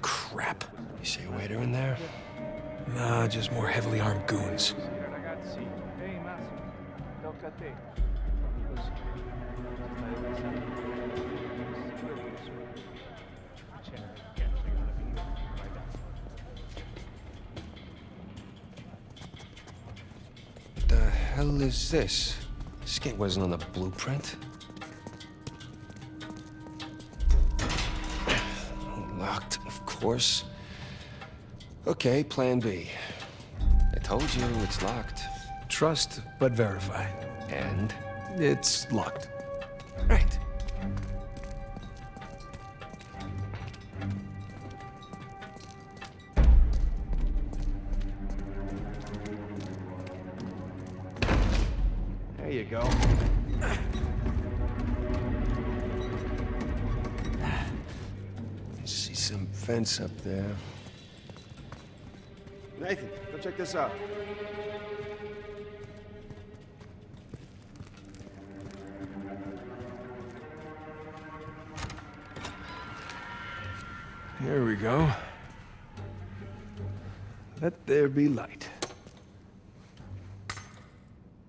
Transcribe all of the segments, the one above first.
Crap. You see a waiter in there? Nah, just more heavily armed goons. The hell is this? This gate wasn't on the blueprint. Locked, of course. Okay, plan B. I told you it's locked. Trust, but verify. And? It's locked. Right. There you go. See some fence up there. Nathan, go check this out. Here we go. Let there be light.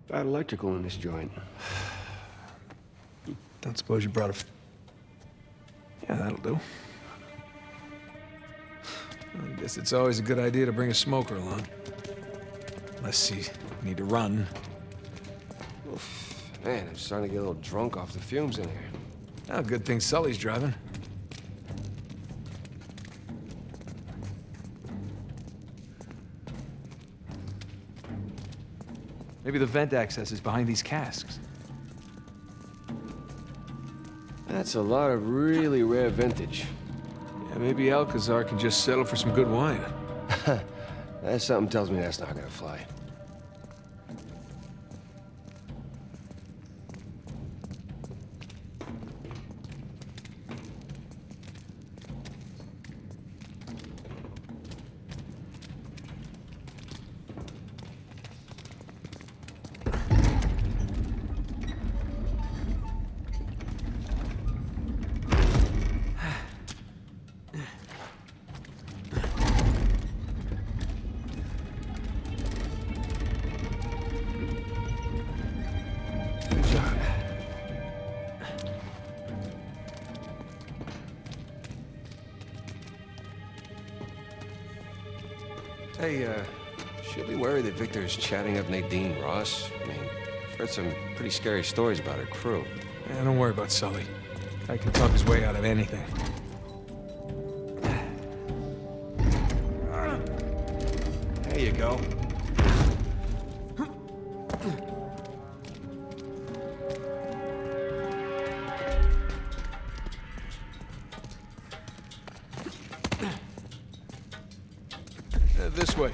Bad electrical in this joint. Don't suppose you brought a... Yeah, that'll do. I guess it's always a good idea to bring a smoker along. Unless you need to run. Oof. Man, I'm starting to get a little drunk off the fumes in here. Oh, good thing Sully's driving. Maybe the vent access is behind these casks. That's a lot of really rare vintage. Yeah, maybe Alcazar can just settle for some good wine. That something tells me that's not gonna fly. Hey, should be worried that Victor's chatting up Nadine Ross. I mean, I've heard some pretty scary stories about her crew. Yeah, don't worry about Sully. I can talk his way out of anything. There you go. This way.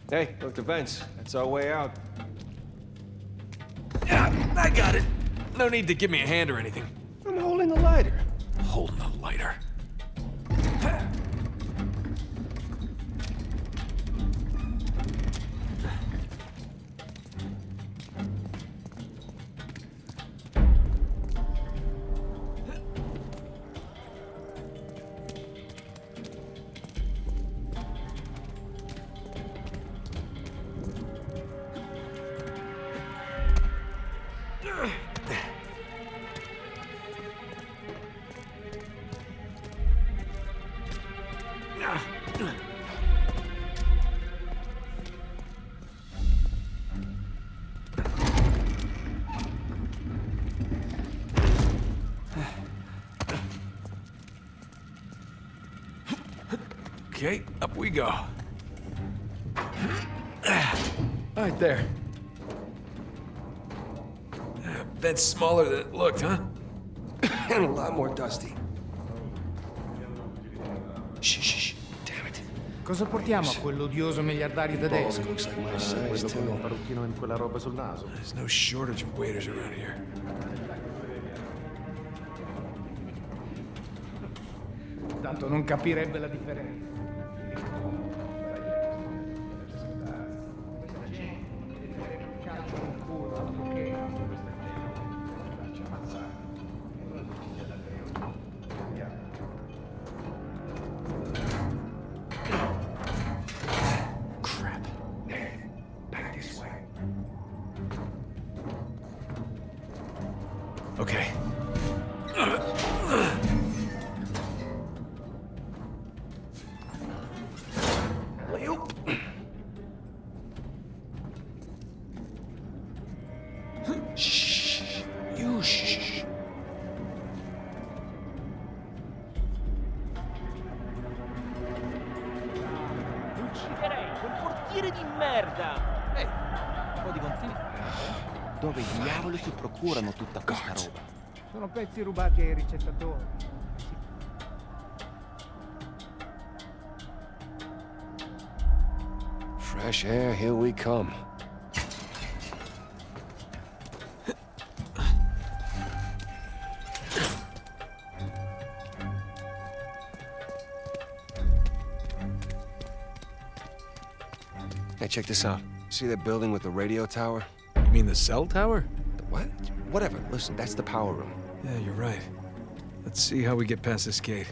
Hey, look, the vents. That's our way out. Yeah, I got it. No need to give me a hand or anything. I'm holding the lighter. Holding the lighter. Okay, up we go. Right there. That's smaller than it looked, huh? And a lot more dusty. Shh, shh, shh. Damn it. Cosa portiamo a quell'odioso miliardario tedesco? Looks like my size, Quello con un too. parrucchino in quella roba sul naso. There's no shortage of waiters around here. Tanto non capirebbe la differenza. Crap. Okay. Shh. You shh. Ucciderei quel portiere di merda! Ehi, un po' di continuità. Dove diavolo si procurano tutta questa roba? Sono pezzi rubati ai ricettatori. Fresh air, here we come. Hey, check this out. See that building with the radio tower? You mean the cell tower? What? Whatever. Listen, that's the power room. Yeah, you're right. Let's see how we get past this gate.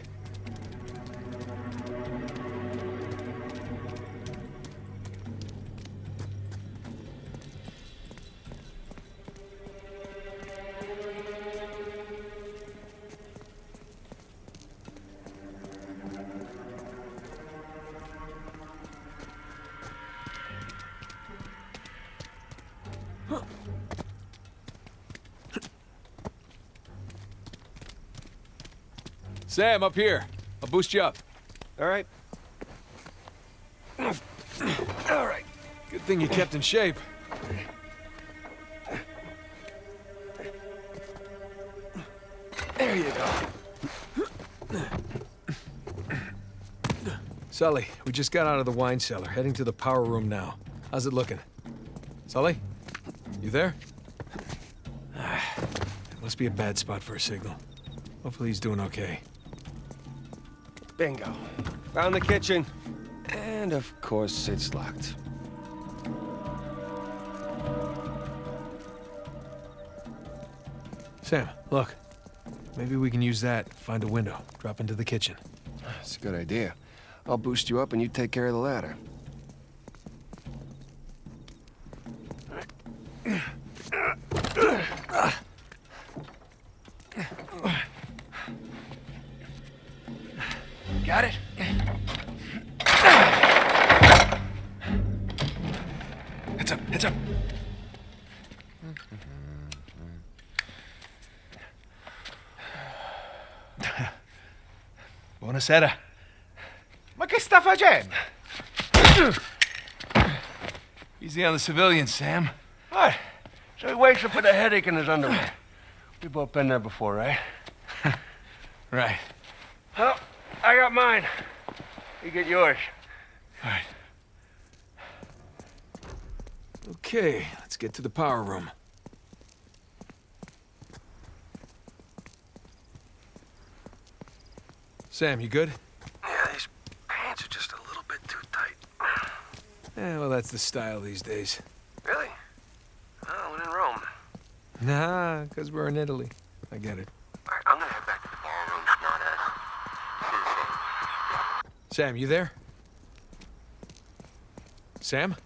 Sam, up here. I'll boost you up. All right. All right. Good thing you kept in shape. There you go. Sully, we just got out of the wine cellar, heading to the power room now. How's it looking? Sully? You there? It must be a bad spot for a signal. Hopefully he's doing okay. Bingo. Found the kitchen. And of course, it's locked. Sam, look. Maybe we can use that, find a window, drop into the kitchen. That's a good idea. I'll boost you up and you take care of the ladder. Got it? Heads up, heads up. Buonasera. Ma che sta facendo? Easy on the civilians, Sam. What? So he wakes up with a headache in his underwear. We've both been there before, right? Right. Well, I got mine. You get yours. All right. Okay, let's get to the power room. Sam, you good? Yeah, these pants are just a little bit too tight. Yeah, well, that's the style these days. Really? Oh, when in Rome. Nah, because we're in Italy. I get it. All right, I'm gonna head back to the ballroom. Not, Sam, you there? Sam?